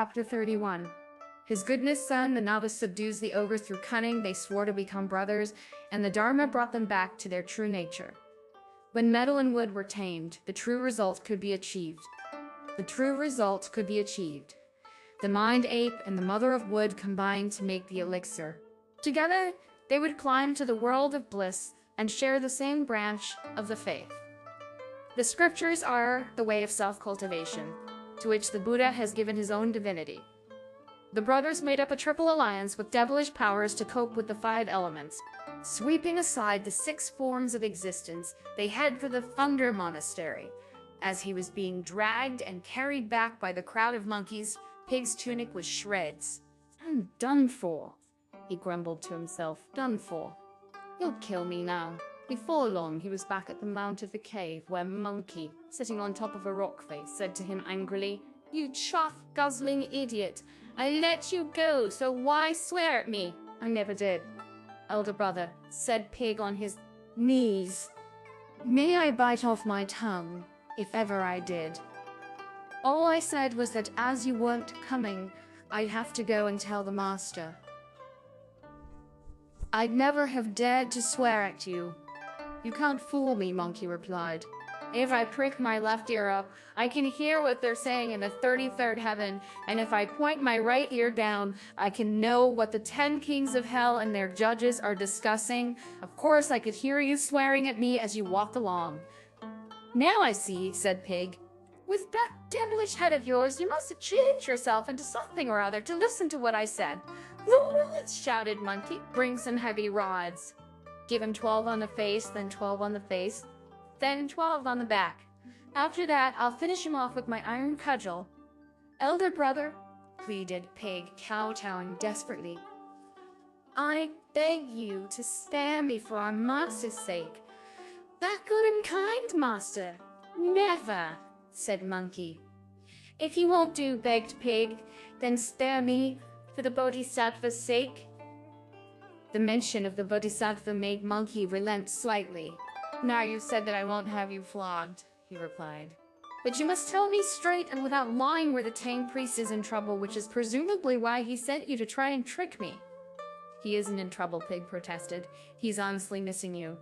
Chapter 31. His goodness son, the novice subdues the ogre through cunning. They swore to become brothers, and the Dharma brought them back to their true nature. When metal and wood were tamed, the true result could be achieved. The true result could be achieved. The mind ape and the mother of wood combined to make the elixir. Together, they would climb to the world of bliss and share the same branch of the faith. The scriptures are the way of self-cultivation, to which the Buddha has given his own divinity. The brothers made up a triple alliance with devilish powers to cope with the 5 elements. Sweeping aside the 6 forms of existence, they head for the Thunder Monastery. As he was being dragged and carried back by the crowd of monkeys, Pig's tunic was shreds. "I'm done for," he grumbled to himself. "Done for. He'll kill me now." Before long, he was back at the mount of the cave, where Monkey, sitting on top of a rock face, said to him angrily, "You chaff-guzzling idiot! I let you go, so why swear at me?" "I never did, elder brother," said Pig on his knees. "May I bite off my tongue, if ever I did. All I said was that as you weren't coming, I'd have to go and tell the master. I'd never have dared to swear at you." "You can't fool me," Monkey replied. "If I prick my left ear up, I can hear what they're saying in the 33rd heaven, and if I point my right ear down, I can know what the 10 kings of hell and their judges are discussing. Of course, I could hear you swearing at me as you walked along." "Now I see," said Pig. "With that devilish head of yours, you must have changed yourself into something or other to listen to what I said." "Let's," shouted Monkey. "Bring some heavy rods. Give him 12 on the face, then 12 on the face, then 12 on the back. After that, I'll finish him off with my iron cudgel." "Elder brother," pleaded Pig, kowtowing desperately, "I beg you to spare me for our master's sake." "That good and kind master." "Never," said Monkey. "If you won't do," begged Pig, "then spare me for the Bodhisattva's sake." The mention of the Bodhisattva made Monkey relent slightly. "Now you said that I won't have you flogged," he replied. "But you must tell me straight and without lying where the tame priest is in trouble, which is presumably why he sent you to try and trick me." "He isn't in trouble," Pig protested. "He's honestly missing you."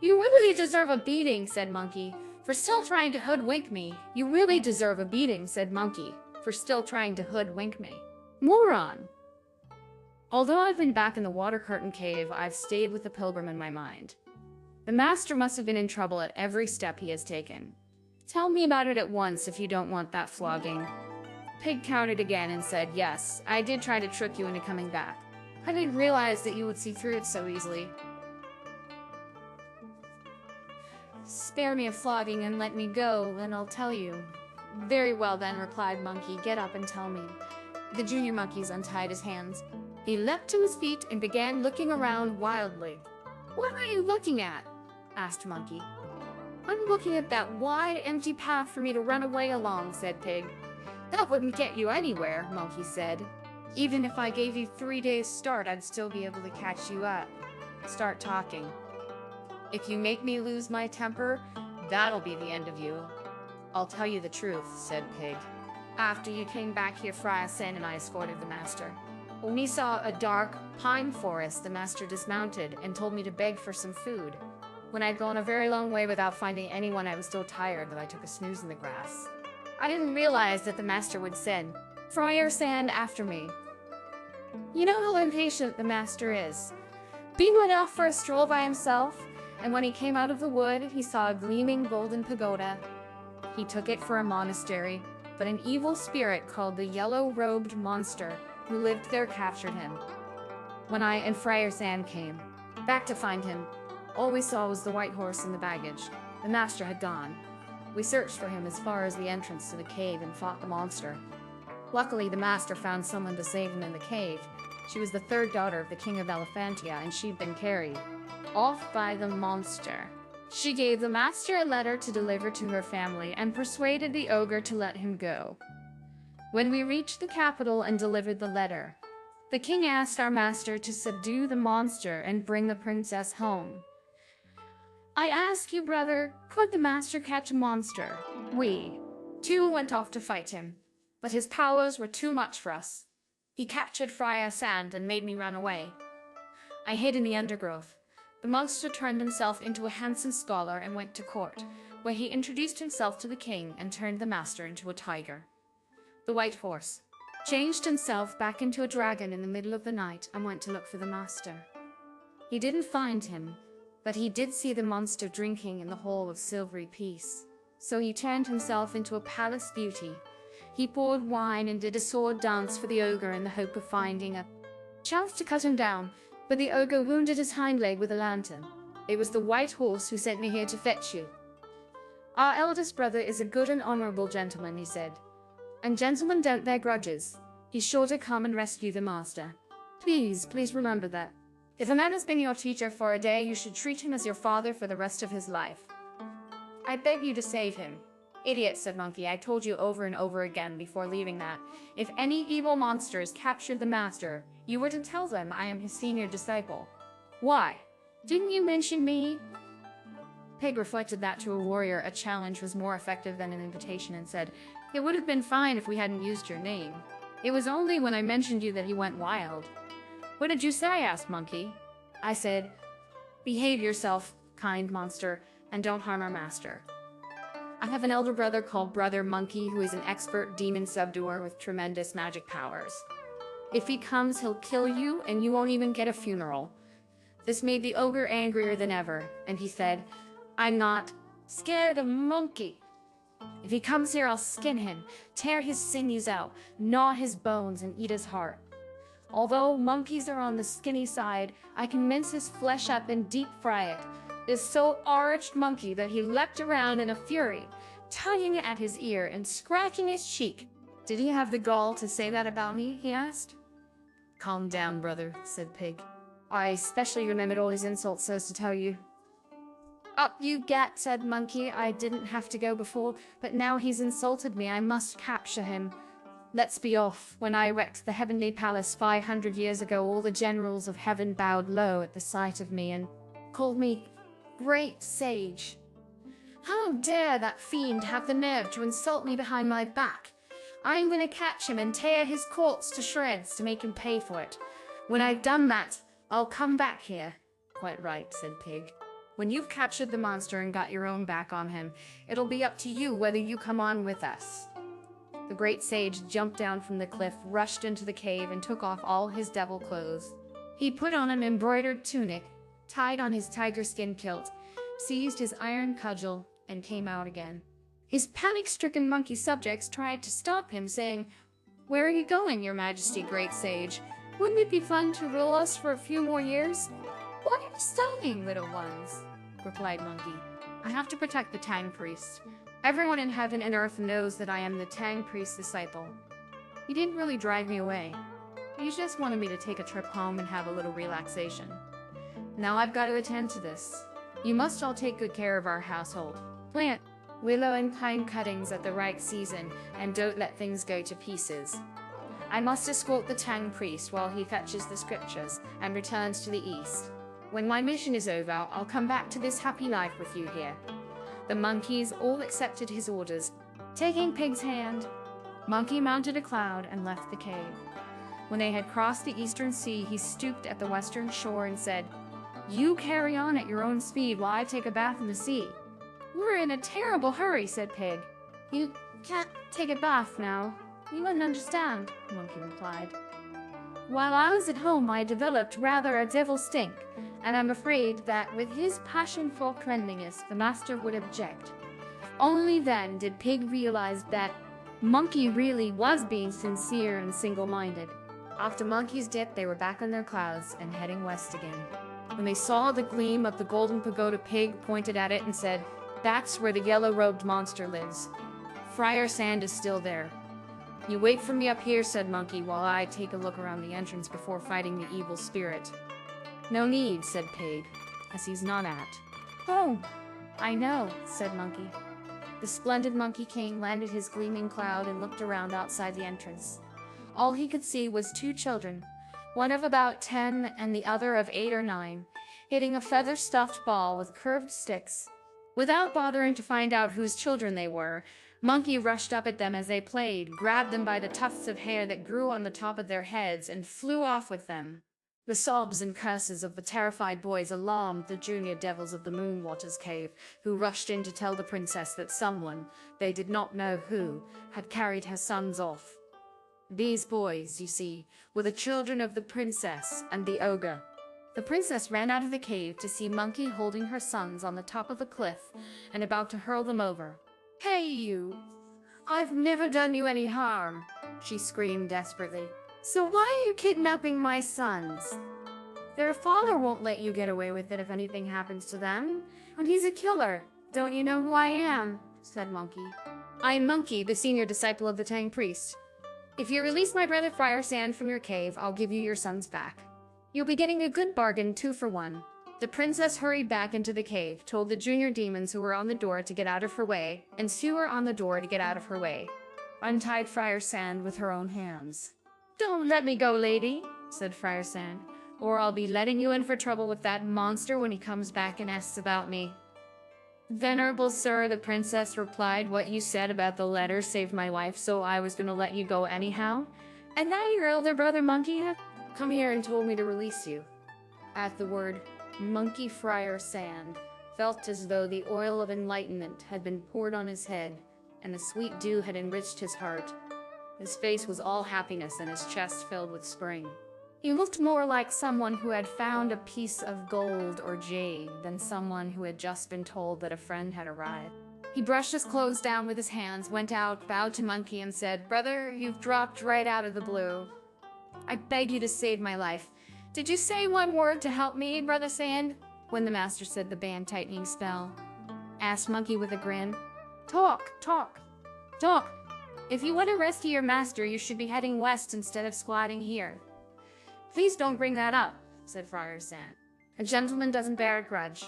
"You really deserve a beating," said Monkey, "for still trying to hoodwink me." "You really deserve a beating," said Monkey, "for still trying to hoodwink me. Moron!" Although I've been back in the water curtain cave, I've stayed with the pilgrim in my mind. The master must have been in trouble at every step he has taken. "Tell me about it at once if you don't want that flogging." Pig counted again and said, "Yes, I did try to trick you into coming back. I didn't realize that you would see through it so easily. Spare me a flogging and let me go, and I'll tell you." "Very well then," replied Monkey. "Get up and tell me." The junior monkeys untied his hands. He leapt to his feet and began looking around wildly. "What are you looking at?" asked Monkey. "I'm looking at that wide, empty path for me to run away along," said Pig. "That wouldn't get you anywhere," Monkey said. "Even if I gave you 3 days' start, I'd still be able to catch you up." "Start talking. If you make me lose my temper, that'll be the end of you." "I'll tell you the truth," said Pig. "After you came back here, Friar Sen and I escorted the master. When we saw a dark pine forest, the master dismounted and told me to beg for some food. When I'd gone a very long way without finding anyone, I was so tired that I took a snooze in the grass. I didn't realize that the master would send Friar Sand after me. You know how impatient the master is. He went off for a stroll by himself, and when he came out of the wood, he saw a gleaming golden pagoda. He took it for a monastery, but an evil spirit called the Yellow-Robed Monster who lived there captured him. When I and Friar Sand came back to find him, all we saw was the white horse and the baggage. The master had gone. We searched for him as far as the entrance to the cave and fought the monster. Luckily, the master found someone to save him in the cave. She was the 3rd daughter of the king of Elephantia, and she'd been carried off by the monster. She gave the master a letter to deliver to her family and persuaded the ogre to let him go. When we reached the capital and delivered the letter, the king asked our master to subdue the monster and bring the princess home. I ask you, brother, could the master catch a monster? We, too, went off to fight him. but his powers were too much for us. He captured Friar Sand and made me run away. I hid in the undergrowth. The monster turned himself into a handsome scholar and went to court, where he introduced himself to the king and turned the master into a tiger. The white horse changed himself back into a dragon in the middle of the night and went to look for the master. He didn't find him, but he did see the monster drinking in the hall of silvery peace. So he turned himself into a palace beauty. He poured wine and did a sword dance for the ogre in the hope of finding a chance to cut him down, but the ogre wounded his hind leg with a lantern. It was the white horse who sent me here to fetch you. Our eldest brother is a good and honorable gentleman, he said, and gentlemen don't bear grudges. He's sure to come and rescue the master. Please remember that. If a man has been your teacher for a day, you should treat him as your father for the rest of his life. I beg you to save him. Idiot, said Monkey. I told you over and over again before leaving that if any evil monsters captured the master, you were to tell them I am his senior disciple. Why? Didn't you mention me? Pig reflected that to a warrior a challenge was more effective than an invitation and said, it would have been fine if we hadn't used your name. It was only when I mentioned you that he went wild. What did you say? Asked Monkey. I said, behave yourself, kind monster, and don't harm our master. I have an elder brother called Brother Monkey who is an expert demon subduer with tremendous magic powers. If he comes, he'll kill you and you won't even get a funeral. This made the ogre angrier than ever, and he said, I'm not scared of Monkey. If he comes here, I'll skin him, tear his sinews out, gnaw his bones, and eat his heart. Although monkeys are on the skinny side, I can mince his flesh up and deep fry it. This so arched Monkey that he leapt around in a fury, tugging at his ear and scratching his cheek. Did he have the gall to say that about me? He asked. Calm down, brother, said Pig. I especially remembered all his insults so as to tell you. Up you get, said Monkey. I didn't have to go before, but now he's insulted me. I must capture him. Let's be off. When I wrecked the heavenly palace 500 years ago, all the generals of heaven bowed low at the sight of me and called me Great Sage. How dare that fiend have the nerve to insult me behind my back? I'm going to catch him and tear his corpse to shreds to make him pay for it. When I've done that, I'll come back here. Quite right, said Pig. When you've captured the monster and got your own back on him, it'll be up to you whether you come on with us. The great sage jumped down from the cliff, rushed into the cave, and took off all his devil clothes. He put on an embroidered tunic, tied on his tiger skin kilt, seized his iron cudgel, and came out again. His panic-stricken monkey subjects tried to stop him, saying, Where are you going, your majesty, great sage? Wouldn't it be fun to rule us for a few more years? What are you saying, little ones? Replied Monkey. I have to protect the Tang priest. Everyone in heaven and earth knows that I am the Tang priest's disciple. He didn't really drive me away. He just wanted me to take a trip home and have a little relaxation. Now I've got to attend to this. You must all take good care of our household. Plant willow and pine cuttings at the right season, and don't let things go to pieces. I must escort the Tang priest while he fetches the scriptures and returns to the east. When my mission is over, I'll come back to this happy life with you here. The monkeys all accepted his orders. Taking Pig's hand, Monkey mounted a cloud and left the cave. When they had crossed the eastern sea, he stooped at the western shore and said, You carry on at your own speed while I take a bath in the sea. We're in a terrible hurry, said Pig. You can't take a bath now. You wouldn't understand, Monkey replied. While I was at home, I developed rather a devil stink, and I'm afraid that with his passion for cleanliness, the master would object. Only then did Pig realize that Monkey really was being sincere and single-minded. After Monkey's dip, they were back on their clouds and heading west again. When they saw the gleam of the golden pagoda, Pig pointed at it and said, That's where the yellow-robed monster lives. Friar Sand is still there. You wait for me up here, said Monkey, while I take a look around the entrance before fighting the evil spirit. No need, said Pig, as he's not at. Oh, I know, said Monkey. The splendid Monkey King landed his gleaming cloud and looked around outside the entrance. All he could see was two children, one of about 10 and the other of 8 or 9, hitting a feather-stuffed ball with curved sticks. Without bothering to find out whose children they were, Monkey rushed up at them as they played, grabbed them by the tufts of hair that grew on the top of their heads, and flew off with them. The sobs and curses of the terrified boys alarmed the junior devils of the Moonwaters Cave, who rushed in to tell the princess that someone, they did not know who, had carried her sons off. These boys, you see, were the children of the princess and the ogre. The princess ran out of the cave to see Monkey holding her sons on the top of a cliff and about to hurl them over. "Hey, you! I've never done you any harm," she screamed desperately. "So why are you kidnapping my sons? Their father won't let you get away with it if anything happens to them, and he's a killer. Don't you know who I am?" said Monkey. "I'm Monkey, the senior disciple of the Tang priest. If you release my brother Friar Sand from your cave, I'll give you your sons back. You'll be getting a good bargain, 2 for 1. The princess hurried back into the cave, told the junior demons who were on the door to get out of her way, and Sue were on the door to get out of her way. Untied Friar Sand with her own hands. "Don't let me go, lady," said Friar Sand, "or I'll be letting you in for trouble with that monster when he comes back and asks about me." "Venerable sir," the princess replied, "what you said about the letter saved my life, so I was gonna let you go anyhow. And now your elder brother Monkey has come here and told me to release you." At the word Monkey, Friar Sand felt as though the oil of enlightenment had been poured on his head, and the sweet dew had enriched his heart. His face was all happiness and his chest filled with spring. He looked more like someone who had found a piece of gold or jade than someone who had just been told that a friend had arrived. He brushed his clothes down with his hands, went out, bowed to Monkey, and said, "Brother, you've dropped right out of the blue. I beg you to save my life. Did you say one word to help me, Brother Sand?" When the master said the band-tightening spell, asked Monkey with a grin. Talk, talk, talk. If you want to rescue your master, you should be heading west instead of squatting here." "Please don't bring that up," said Friar Sand. "A gentleman doesn't bear a grudge.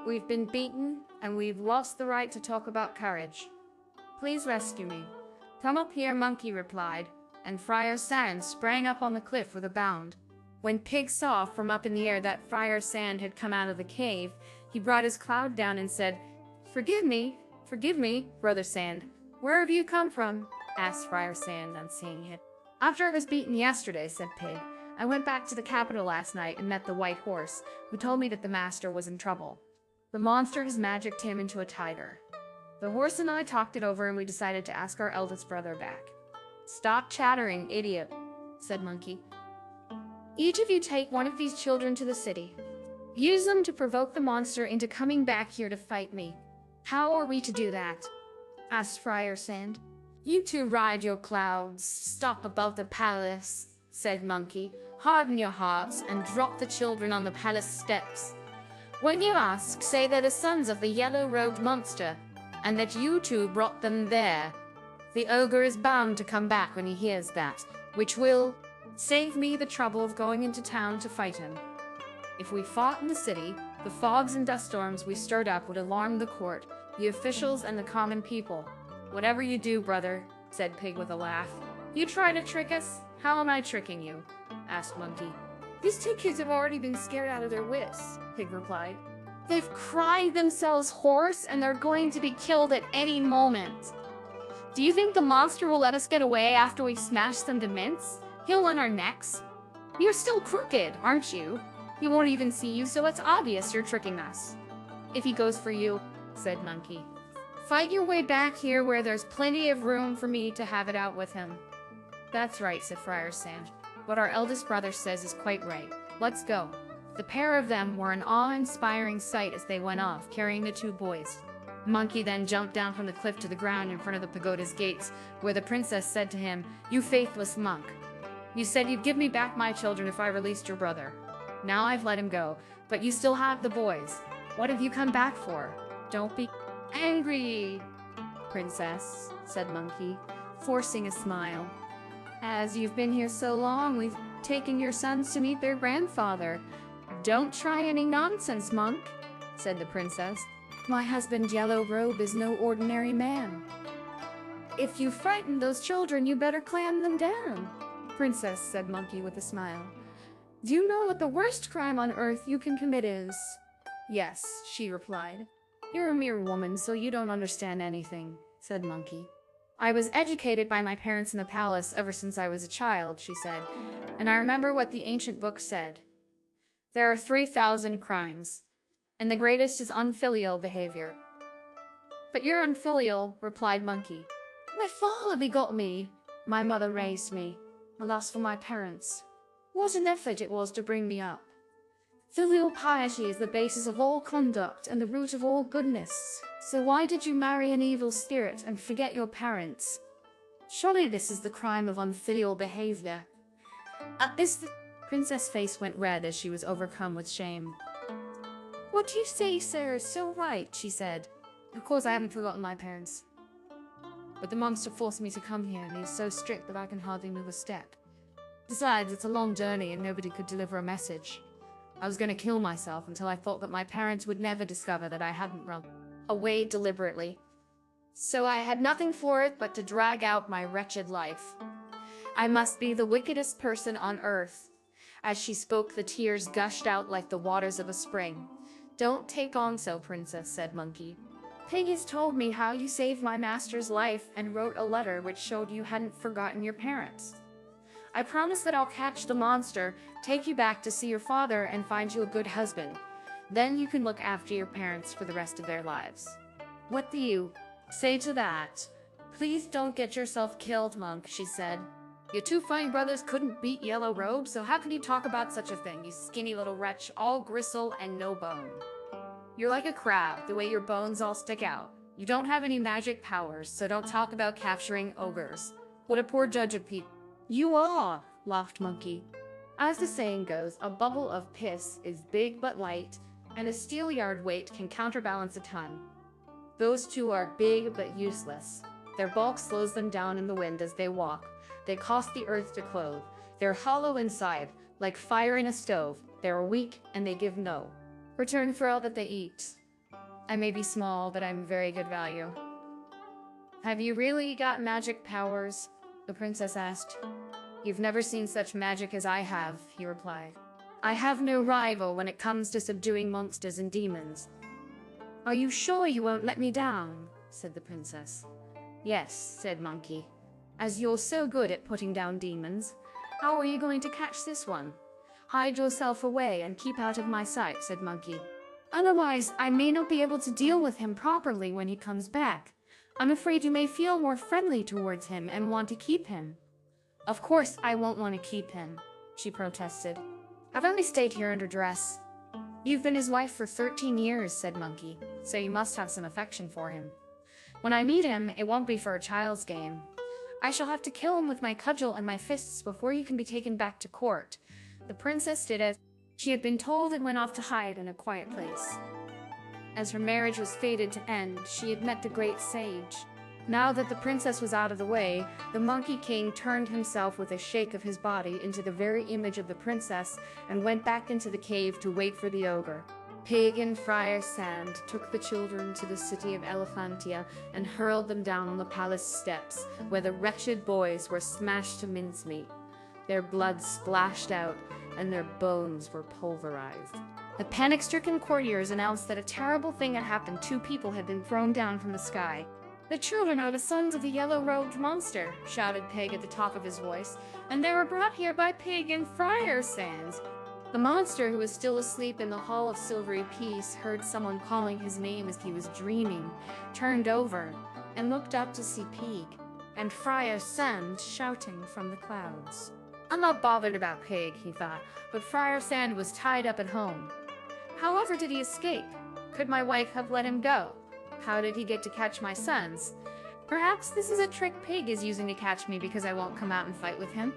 We've been beaten, and we've lost the right to talk about courage. Please rescue me." "Come up here," Monkey replied, and Friar Sand sprang up on the cliff with a bound. When Pig saw from up in the air that Friar Sand had come out of the cave, he brought his cloud down and said, forgive me, Brother Sand." "Where have you come from?" asked Friar Sand on seeing him. "After I was beaten yesterday," said Pig, "I went back to the capital last night and met the White Horse, who told me that the master was in trouble. The monster has magicked him into a tiger. The horse and I talked it over and we decided to ask our eldest brother back." "Stop chattering, idiot," said Monkey. "Each of you take one of these children to the city. Use them to provoke the monster into coming back here to fight me." "How are we to do that?" asked Friar Sand. "You two ride your clouds, stop above the palace," said Monkey. "Harden your hearts and drop the children on the palace steps. When you ask, say they're the sons of the yellow-robed monster, and that you two brought them there. The ogre is bound to come back when he hears that, which will save me the trouble of going into town to fight him. If we fought in the city, the fogs and dust storms we stirred up would alarm the court, the officials, and the common people. Whatever you do, brother," said Pig with a laugh. "You try to trick us? How am I tricking you?" asked Monkey. "These 2 kids have already been scared out of their wits," Pig replied. "They've cried themselves hoarse, and they're going to be killed at any moment. Do you think the monster will let us get away after we smash them to mince? He'll on our necks. You're still crooked, aren't you? He won't even see you, so it's obvious you're tricking us." "If he goes for you," said Monkey, "fight your way back here where there's plenty of room for me to have it out with him." "That's right," said Friar Sand. "What our eldest brother says is quite right. Let's go." The pair of them were an awe-inspiring sight as they went off, carrying the 2 boys. Monkey then jumped down from the cliff to the ground in front of the pagoda's gates, where the princess said to him, "You faithless monk. You said you'd give me back my children if I released your brother. Now I've let him go, but you still have the boys. What have you come back for? Don't be angry, princess," said Monkey, forcing a smile. "As you've been here so long, we've taken your sons to meet their grandfather. Don't try any nonsense, monk," said the princess. "My husband Yellow Robe is no ordinary man. If you frighten those children, you better clam them down." "Princess," said Monkey with a smile, "do you know what the worst crime on earth you can commit is?" "Yes," she replied. "You're a mere woman, so you don't understand anything. said Monkey. I was educated by my parents in the palace ever since I was a child, she said, and I remember what the ancient book said. There are 3,000 crimes, and the greatest is unfilial behavior. But you're unfilial, replied Monkey. My father begot me. My mother raised me. Alas for my parents. What an effort it was to bring me up. Filial piety is the basis of all conduct and the root of all goodness. So why did you marry an evil spirit and forget your parents? Surely this is the crime of unfilial behavior. At this, the princess' face went red as she was overcome with shame. What you say, sir, is so right, she said. Of course I haven't forgotten my parents. But the monster forced me to come here, and he's so strict that I can hardly move a step. Besides, it's a long journey and nobody could deliver a message. I was going to kill myself until I thought that my parents would never discover that I hadn't run away deliberately. So I had nothing for it but to drag out my wretched life. I must be the wickedest person on earth. As she spoke, the tears gushed out like the waters of a spring. Don't take on so, princess, said Monkey. Pig has told me how you saved my master's life and wrote a letter which showed you hadn't forgotten your parents. I promise that I'll catch the monster, take you back to see your father, and find you a good husband. Then you can look after your parents for the rest of their lives. What do you say to that? Please don't get yourself killed, Monk, she said. Your two fighting brothers couldn't beat Yellow Robe, so how can you talk about such a thing, you skinny little wretch, all gristle and no bone? You're like a crab, the way your bones all stick out. You don't have any magic powers, so don't talk about capturing ogres. What a poor judge of people. You are, laughed Monkey. As the saying goes, a bubble of piss is big but light, and a steelyard weight can counterbalance a ton. Those two are big but useless. Their bulk slows them down in the wind as they walk. They cost the earth to clothe. They're hollow inside, like fire in a stove. They're weak, and they give no return for all that they eat. I may be small, but I'm very good value. Have you really got magic powers? The princess asked. You've never seen such magic as I have, he replied. I have no rival when it comes to subduing monsters and demons. Are you sure you won't let me down? Said the princess. Yes, said Monkey. As you're so good at putting down demons, how are you going to catch this one? Hide yourself away and keep out of my sight, said Monkey. Otherwise, I may not be able to deal with him properly when he comes back. I'm afraid you may feel more friendly towards him and want to keep him. Of course I won't want to keep him, she protested. I've only stayed here under duress. You've been his wife for 13 years, said Monkey, so you must have some affection for him. When I meet him, it won't be for a child's game. I shall have to kill him with my cudgel and my fists before you can be taken back to court. The princess did as she had been told and went off to hide in a quiet place. As her marriage was fated to end, she had met the great sage. Now that the princess was out of the way, the Monkey King turned himself with a shake of his body into the very image of the princess and went back into the cave to wait for the ogre. Pig and Friar Sand took the children to the city of Elephantia and hurled them down on the palace steps, where the wretched boys were smashed to mincemeat. Their blood splashed out, and their bones were pulverized. The panic-stricken courtiers announced that a terrible thing had happened. 2 people had been thrown down from the sky. The children are the sons of the yellow-robed monster, shouted Pig at the top of his voice, and they were brought here by Pig and Friar Sands. The monster, who was still asleep in the Hall of Silvery Peace, heard someone calling his name as he was dreaming, turned over, and looked up to see Pig and Friar Sand shouting from the clouds. I'm not bothered about Pig, he thought, but Friar Sand was tied up at home. However did he escape? Could my wife have let him go? How did he get to catch my sons? Perhaps this is a trick Pig is using to catch me because I won't come out and fight with him.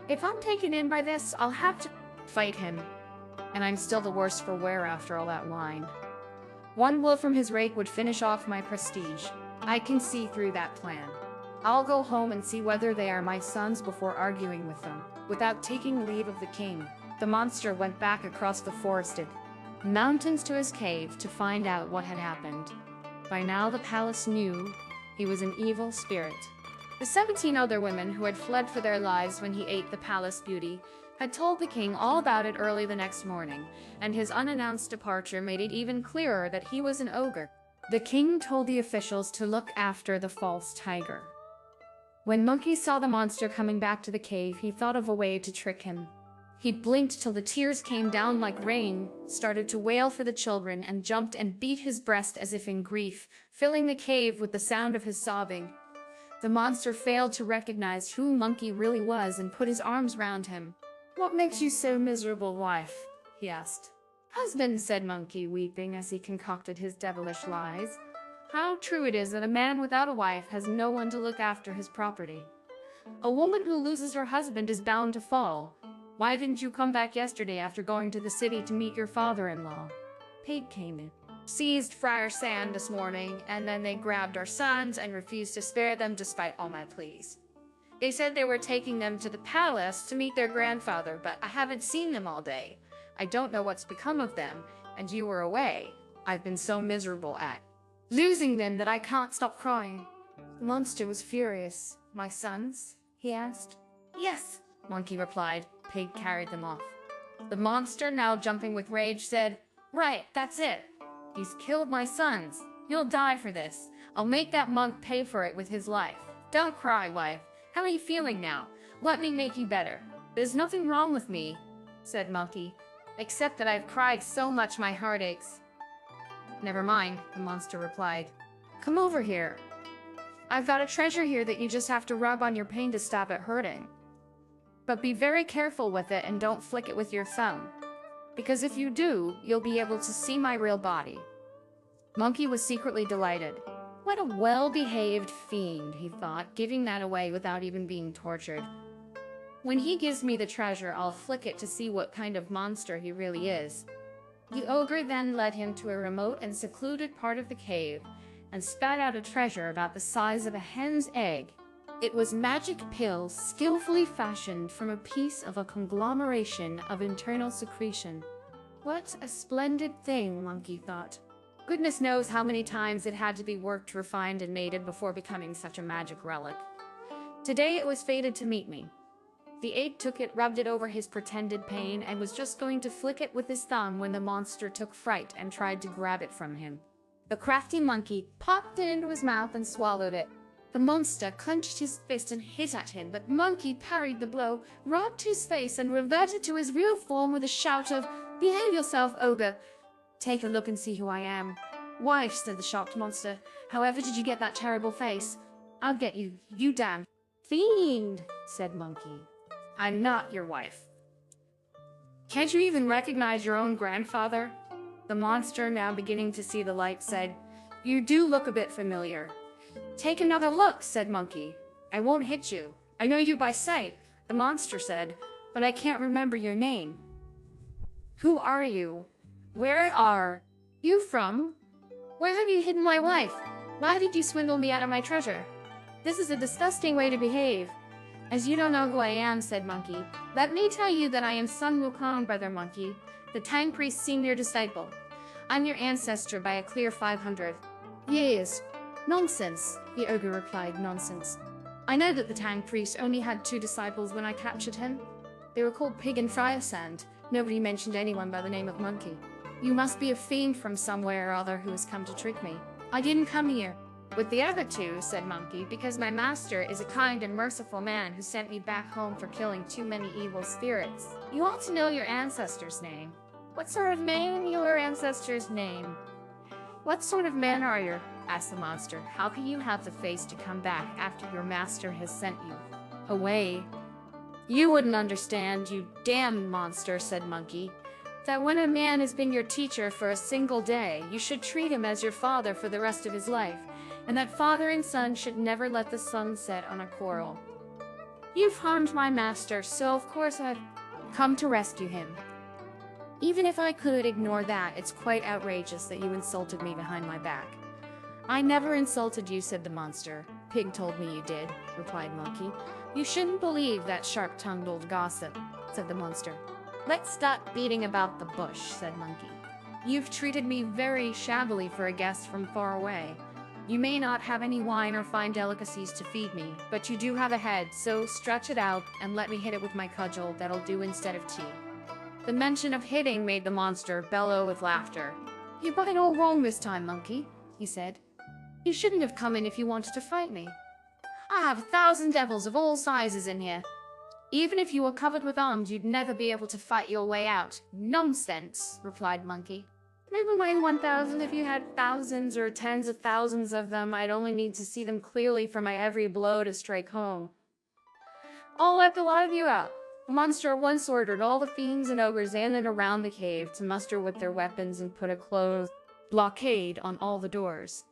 If I'm taken in by this, I'll have to fight him. And I'm still the worse for wear after all that wine. One blow from his rake would finish off my prestige. I can see through that plan. I'll go home and see whether they are my sons before arguing with them. Without taking leave of the king, the monster went back across the forested mountains to his cave to find out what had happened. By now the palace knew he was an evil spirit. The 17 other women who had fled for their lives when he ate the palace beauty had told the king all about it early the next morning, and his unannounced departure made it even clearer that he was an ogre. The king told the officials to look after the false tiger. When Monkey saw the monster coming back to the cave, he thought of a way to trick him. He blinked till the tears came down like rain, started to wail for the children, and jumped and beat his breast as if in grief, filling the cave with the sound of his sobbing. The monster failed to recognize who Monkey really was and put his arms round him. "What makes you so miserable, wife?" he asked. "Husband," said Monkey, weeping as he concocted his devilish lies. "How true it is that a man without a wife has no one to look after his property. A woman who loses her husband is bound to fall. Why didn't you come back yesterday after going to the city to meet your father-in-law?" Pig came in. "Seized Friar Sand this morning, and then they grabbed our sons and refused to spare them despite all my pleas. They said they were taking them to the palace to meet their grandfather, but I haven't seen them all day. I don't know what's become of them, and you were away. I've been so miserable at losing them that I can't stop crying." The monster was furious. "My sons?" he asked. "Yes," Monkey replied. Pig carried them off. The monster, now jumping with rage, said, "Right, that's it. He's killed my sons. You'll die for this. I'll make that monk pay for it with his life. Don't cry, wife. How are you feeling now? Let me make you better." "There's nothing wrong with me," said Monkey, "except that I've cried so much my heart aches." "Never mind," the monster replied. "Come over here. I've got a treasure here that you just have to rub on your pain to stop it hurting. But be very careful with it and don't flick it with your thumb, because if you do, you'll be able to see my real body." Monkey was secretly delighted. What a well-behaved fiend, he thought, giving that away without even being tortured. When he gives me the treasure, I'll flick it to see what kind of monster he really is. The ogre then led him to a remote and secluded part of the cave and spat out a treasure about the size of a hen's egg. It was magic pills skillfully fashioned from a piece of a conglomeration of internal secretion. What a splendid thing, Monkey thought. Goodness knows how many times it had to be worked, refined, and mated before becoming such a magic relic. Today it was fated to meet me. The ape took it, rubbed it over his pretended pain, and was just going to flick it with his thumb when the monster took fright and tried to grab it from him. The crafty monkey popped it into his mouth and swallowed it. The monster clenched his fist and hit at him, but Monkey parried the blow, rubbed his face, and reverted to his real form with a shout of, "Behave yourself, ogre! Take a look and see who I am." "Wife," said the shocked monster, "however did you get that terrible face?" "I'll get you, you damn fiend," said Monkey. "I'm not your wife." "Can't you even recognize your own grandfather?" The monster, now beginning to see the light, said, "You do look a bit familiar." "Take another look," said Monkey. "I won't hit you. I know you by sight," the monster said, "but I can't remember your name." "Who are you? Where are you from? Where have you hidden my wife? Why did you swindle me out of my treasure? This is a disgusting way to behave." "As you don't know who I am," said Monkey, "let me tell you that I am Sun Wukong, Brother Monkey, the Tang Priest's senior disciple. I'm your ancestor by a clear 500 years. "Nonsense," the ogre replied, "nonsense. I know that the Tang Priest only had 2 disciples when I captured him. They were called Pig and Friar Sand. Nobody mentioned anyone by the name of Monkey. You must be a fiend from somewhere or other who has come to trick me. I didn't come here with the other 2, said Monkey, "because my master is a kind and merciful man who sent me back home for killing too many evil spirits. You ought to know your ancestor's name." "What sort of man your ancestor's name? What sort of man are you?" asked the monster. "How can you have the face to come back after your master has sent you away?" "You wouldn't understand, you damned monster," said Monkey, "that when a man has been your teacher for a single day, you should treat him as your father for the rest of his life, and that father and son should never let the sun set on a quarrel. You've harmed my master, so of course I've come to rescue him. Even if I could ignore that, it's quite outrageous that you insulted me behind my back." "I never insulted you," said the monster. "Pig told me you did," replied Monkey. "You shouldn't believe that sharp-tongued old gossip," said the monster. "Let's stop beating about the bush," said Monkey. "You've treated me very shabbily for a guest from far away. You may not have any wine or fine delicacies to feed me, but you do have a head, so stretch it out and let me hit it with my cudgel. That'll do instead of tea." The mention of hitting made the monster bellow with laughter. "You got it all wrong this time, Monkey. he said. "You shouldn't have come in if you wanted to fight me. I have 1,000 devils of all sizes in here. Even if you were covered with arms, you'd never be able to fight your way out." "Nonsense," replied Monkey. "Never mind 1,000 if you had thousands or tens of thousands of them. I'd only need to see them clearly for my every blow to strike home. I'll let the lot of you out." The monster at once ordered all the fiends and ogres in and around the cave to muster with their weapons and put a closed blockade on all the doors.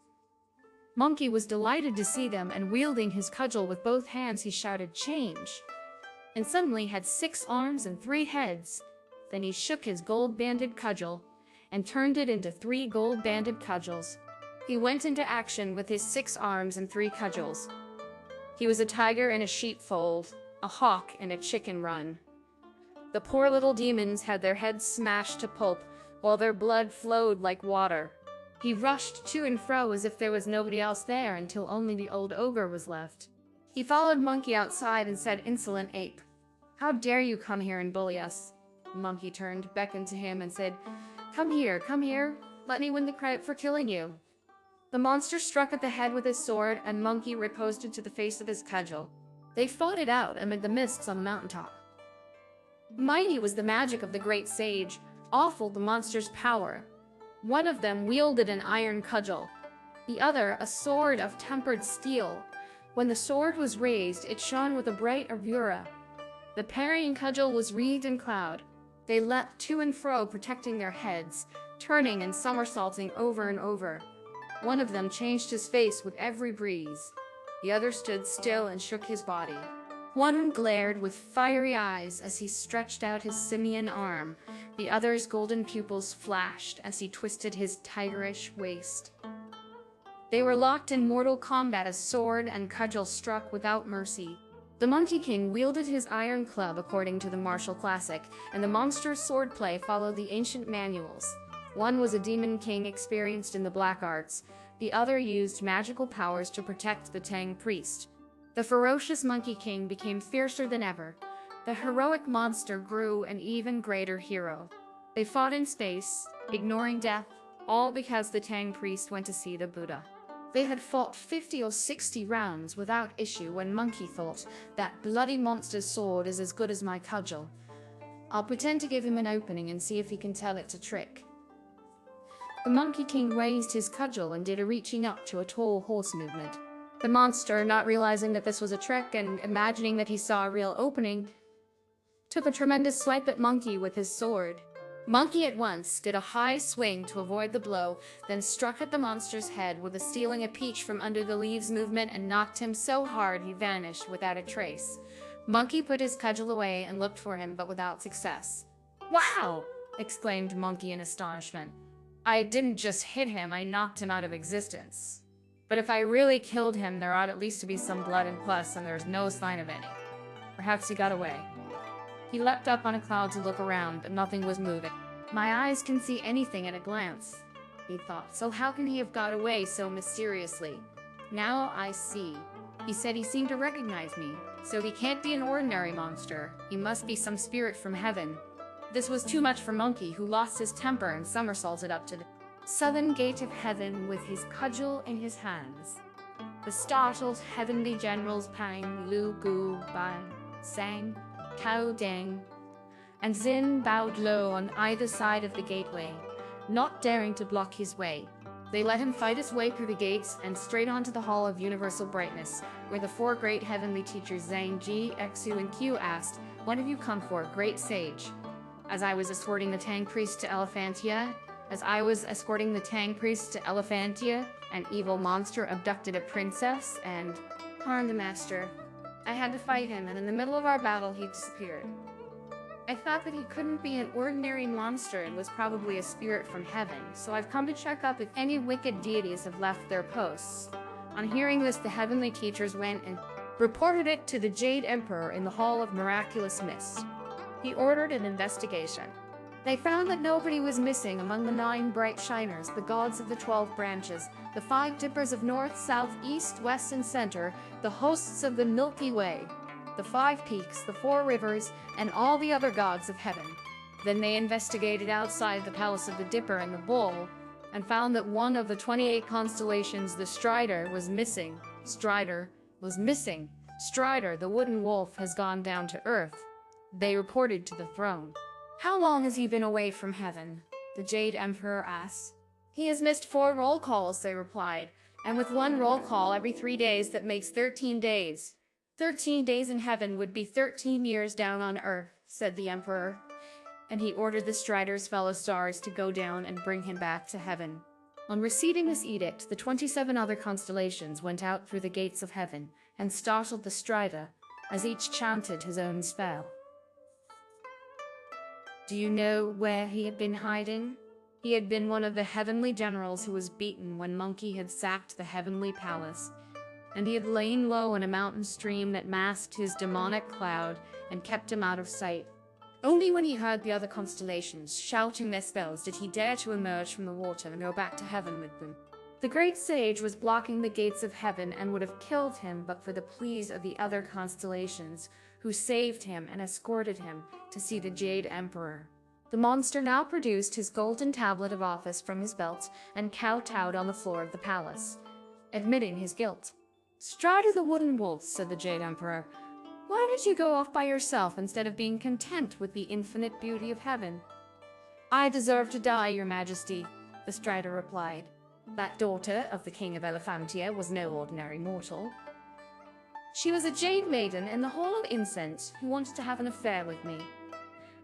Monkey was delighted to see them, and wielding his cudgel with both hands, he shouted, "Change!" and suddenly had 6 arms and 3 heads. Then he shook his gold-banded cudgel and turned it into 3 gold-banded cudgels. He went into action with his 6 arms and 3 cudgels. He was a tiger in a sheepfold, a hawk in a chicken run. The poor little demons had their heads smashed to pulp, while their blood flowed like water. He rushed to and fro as if there was nobody else there, until only the old ogre was left. He followed Monkey outside and said, "Insolent ape, how dare you come here and bully us?" Monkey turned, beckoned to him, and said, come here, let me win the credit for killing you." The monster struck at the head with his sword, and Monkey riposted to the face of his cudgel. They fought it out amid the mists on the mountaintop. Mighty was the magic of the great sage, awful the monster's power. One of them wielded an iron cudgel, the other a sword of tempered steel. When the sword was raised, it shone with a bright aurora. The parrying cudgel was wreathed in cloud. They leapt to and fro, protecting their heads, turning and somersaulting over and over. One of them changed his face with every breeze. The other stood still and shook his body. One glared with fiery eyes as he stretched out his simian arm. The other's golden pupils flashed as he twisted his tigerish waist. They were locked in mortal combat as sword and cudgel struck without mercy. The Monkey King wielded his iron club according to the martial classic, and the monster's swordplay followed the ancient manuals. One was a demon king experienced in the black arts. The other used magical powers to protect the Tang priest. The ferocious Monkey King became fiercer than ever. The heroic monster grew an even greater hero. They fought in space, ignoring death, all because the Tang priest went to see the Buddha. They had fought 50 or 60 rounds without issue when Monkey thought, "That bloody monster's sword is as good as my cudgel. I'll pretend to give him an opening and see if he can tell it's a trick." The Monkey King raised his cudgel and did a reaching up to a tall horse movement. The monster, not realizing that this was a trick and imagining that he saw a real opening, took a tremendous swipe at Monkey with his sword. Monkey at once did a high swing to avoid the blow, then struck at the monster's head with a stealing a peach from under the leaves movement and knocked him so hard he vanished without a trace. Monkey put his cudgel away and looked for him, but without success. "Wow!" exclaimed Monkey in astonishment. "I didn't just hit him, I knocked him out of existence. But if I really killed him, there ought at least to be some blood and pus, and there's no sign of any. Perhaps he got away." He leapt up on a cloud to look around, but nothing was moving. "My eyes can see anything at a glance," he thought, "so how can he have got away so mysteriously? Now I see. He said he seemed to recognize me, so he can't be an ordinary monster. He must be some spirit from heaven." This was too much for Monkey, who lost his temper and somersaulted up to the southern gate of heaven with his cudgel in his hands. The startled heavenly generals Pang, Lu, Gu, Ban, Sang, Cao Deng, and Zin bowed low on either side of the gateway, not daring to block his way. They let him fight his way through the gates and straight onto the Hall of Universal Brightness, where the 4 great heavenly teachers Zhang, Ji, Xu, and Q asked, "What have you come for, great sage?" As I was escorting the Tang priest to Elephantia, an evil monster abducted a princess and harmed the master. I had to fight him, and in the middle of our battle, he disappeared. I thought that he couldn't be an ordinary monster and was probably a spirit from heaven, so I've come to check up if any wicked deities have left their posts." On hearing this, the heavenly teachers went and reported it to the Jade Emperor in the Hall of Miraculous Mist. He ordered an investigation. They found that nobody was missing among the 9 bright shiners, the gods of the 12 branches, the 5 dippers of north, south, east, west, and center, the hosts of the Milky Way, the 5 peaks, the 4 rivers, and all the other gods of heaven. Then they investigated outside the palace of the Dipper and the Bull. and found that one of the 28 constellations, the Strider, was missing. Strider was missing. Strider, the wooden wolf, has gone down to Earth, they reported to the throne. How long has he been away from heaven? The Jade Emperor asked. He has missed 4 roll calls, they replied, and with 1 roll call every 3 days, that makes 13 days. 13 days in heaven would be 13 years down on Earth, said the Emperor, and he ordered the Strider's fellow stars to go down and bring him back to heaven. On receiving this edict, the 27 other constellations went out through the gates of heaven and startled the Strider as each chanted his own spell. Do you know where he had been hiding? He had been one of the heavenly generals who was beaten when Monkey had sacked the heavenly palace, and he had lain low in a mountain stream that masked his demonic cloud and kept him out of sight. Only when he heard the other constellations shouting their spells did he dare to emerge from the water and go back to heaven with them. The great sage was blocking the gates of heaven and would have killed him but for the pleas of the other constellations, who saved him and escorted him to see the Jade Emperor. The monster now produced his golden tablet of office from his belt and kowtowed on the floor of the palace, admitting his guilt. Strider the wooden wolf, said the Jade Emperor, why did you go off by yourself instead of being content with the infinite beauty of heaven? I deserve to die, your majesty, the Strider replied. That daughter of the king of Elephantia was no ordinary mortal. She was a jade maiden in the Hall of Incense who wanted to have an affair with me.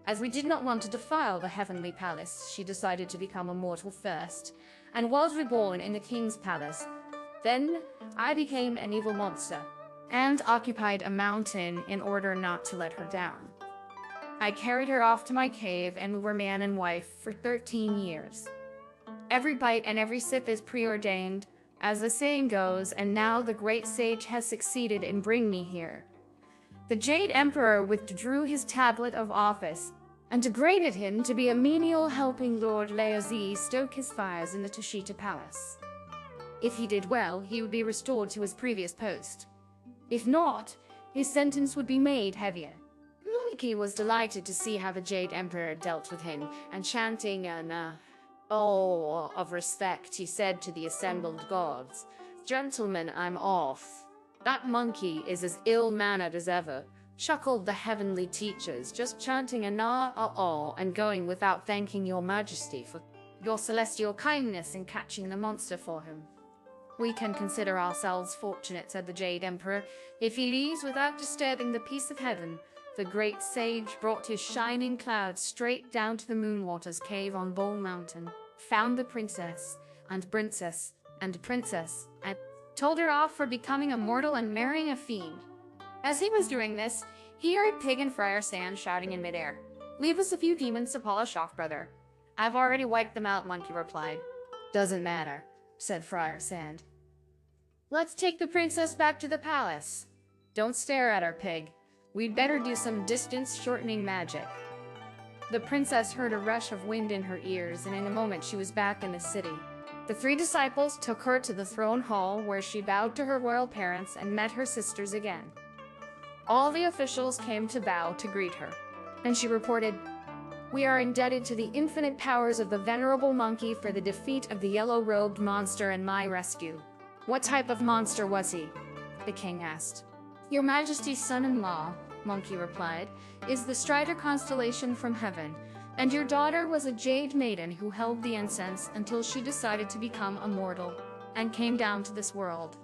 As we did not want to defile the heavenly palace, she decided to become a mortal first, and was reborn in the king's palace. Then I became an evil monster, and occupied a mountain in order not to let her down. I carried her off to my cave, and we were man and wife for 13 years. Every bite and every sip is preordained, as the saying goes, and now the great sage has succeeded in bringing me here. The Jade Emperor withdrew his tablet of office and degraded him to be a menial helping Lord Laozi stoke his fires in the Tashita Palace. If he did well, he would be restored to his previous post. If not, his sentence would be made heavier. Monkey was delighted to see how the Jade Emperor dealt with him, and chanting an awe of respect, he said to the assembled gods, Gentlemen, I'm off. That monkey is as ill-mannered as ever, chuckled the heavenly teachers, just chanting an awe and going without thanking your majesty for your celestial kindness in catching the monster for him. We can consider ourselves fortunate, said the Jade Emperor, if he leaves without disturbing the peace of heaven. The great sage brought his shining cloud straight down to the Moonwater's cave on Bull Mountain, found the princess, and told her off for becoming a mortal and marrying a fiend. As he was doing this, he heard Pig and Friar Sand shouting in midair, Leave us a few demons to polish off, brother. I've already wiped them out, Monkey replied. Doesn't matter, said Friar Sand. Let's take the princess back to the palace. Don't stare at her, Pig. We'd better do some distance-shortening magic. The princess heard a rush of wind in her ears, and in a moment she was back in the city. The 3 disciples took her to the throne hall, where she bowed to her royal parents and met her sisters again. All the officials came to bow to greet her, and she reported, We are indebted to the infinite powers of the venerable monkey for the defeat of the yellow-robed monster and my rescue. What type of monster was he? The king asked. Your Majesty's son-in-law, Monkey replied, is the Strider constellation from heaven, and your daughter was a jade maiden who held the incense until she decided to become a mortal and came down to this world.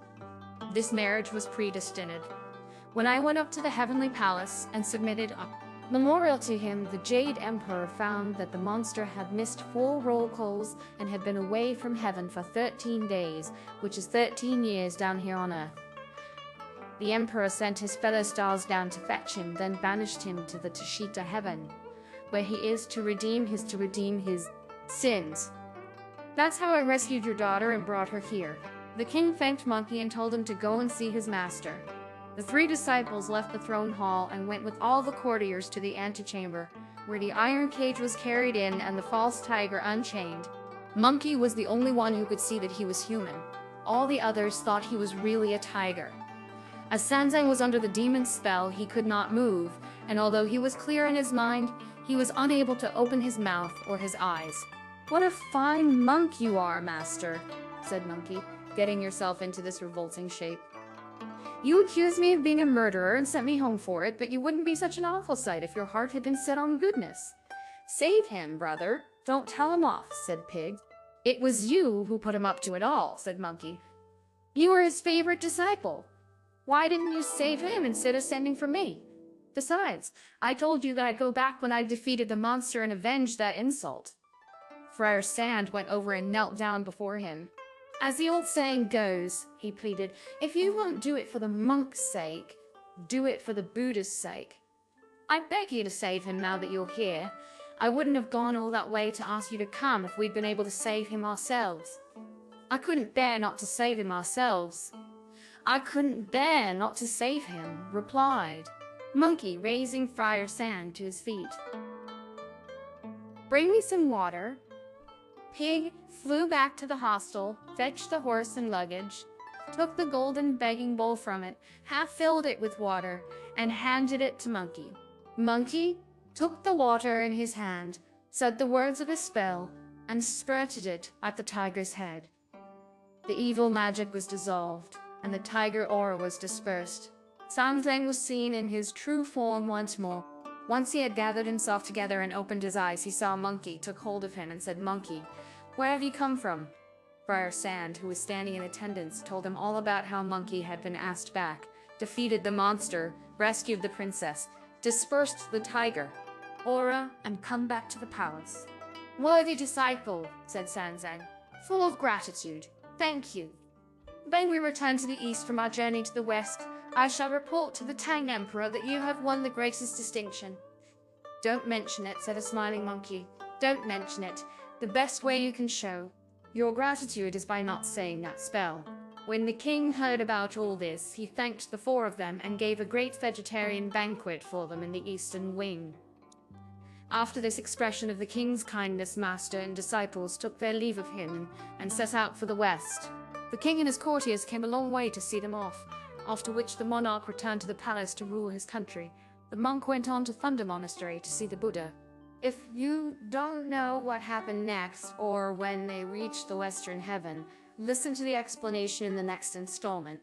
This marriage was predestined. When I went up to the heavenly palace and submitted a memorial to him, the Jade Emperor found that the monster had missed 4 roll calls and had been away from heaven for 13 days, which is 13 years down here on Earth. The Emperor sent his fellow stars down to fetch him, then banished him to the Tashita heaven, where he is to redeem his sins. That's how I rescued your daughter and brought her here. The king thanked Monkey and told him to go and see his master. The 3 disciples left the throne hall and went with all the courtiers to the antechamber, where the iron cage was carried in and the false tiger unchained. Monkey was the only one who could see that he was human. All the others thought he was really a tiger. As Sanzang was under the demon's spell, he could not move, and although he was clear in his mind, he was unable to open his mouth or his eyes. "What a fine monk you are, master," said Monkey, "getting yourself into this revolting shape. You accused me of being a murderer and sent me home for it, but you wouldn't be such an awful sight if your heart had been set on goodness." "Save him, brother. Don't tell him off," said Pig. "It was you who put him up to it all," said Monkey. "You were his favorite disciple. Why didn't you save him instead of sending for me? Besides, I told you that I'd go back when I defeated the monster and avenge that insult." Friar Sand went over and knelt down before him. "As the old saying goes," he pleaded, "if you won't do it for the monk's sake, do it for the Buddha's sake. I beg you to save him now that you're here. I wouldn't have gone all that way to ask you to come if we'd been able to save him ourselves. I couldn't bear not to save him ourselves. I couldn't bear not to save him," replied Monkey, raising Friar Sand to his feet. "Bring me some water." Pig flew back to the hostel, fetched the horse and luggage, took the golden begging bowl from it, half filled it with water, and handed it to Monkey. Monkey took the water in his hand, said the words of a spell, and spurted it at the tiger's head. The evil magic was dissolved, and the tiger aura was dispersed. Sanzang was seen in his true form once more. Once he had gathered himself together and opened his eyes, he saw Monkey, took hold of him, and said, "Monkey, where have you come from?" Friar Sand, who was standing in attendance, told him all about how Monkey had been asked back, defeated the monster, rescued the princess, dispersed the tiger aura, and come back to the palace. "Worthy disciple," said Sanzang, "full of gratitude. Thank you. When we return to the east from our journey to the west, I shall report to the Tang Emperor that you have won the greatest distinction." "Don't mention it," said a smiling Monkey. "Don't mention it. The best way you can show your gratitude is by not saying that spell." When the king heard about all this, he thanked the four of them and gave a great vegetarian banquet for them in the eastern wing. After this expression of the king's kindness, master and disciples took their leave of him and set out for the west. The king and his courtiers came a long way to see them off, after which the monarch returned to the palace to rule his country. The monk went on to Thunder Monastery to see the Buddha. If you don't know what happened next, or when they reached the Western Heaven, listen to the explanation in the next installment.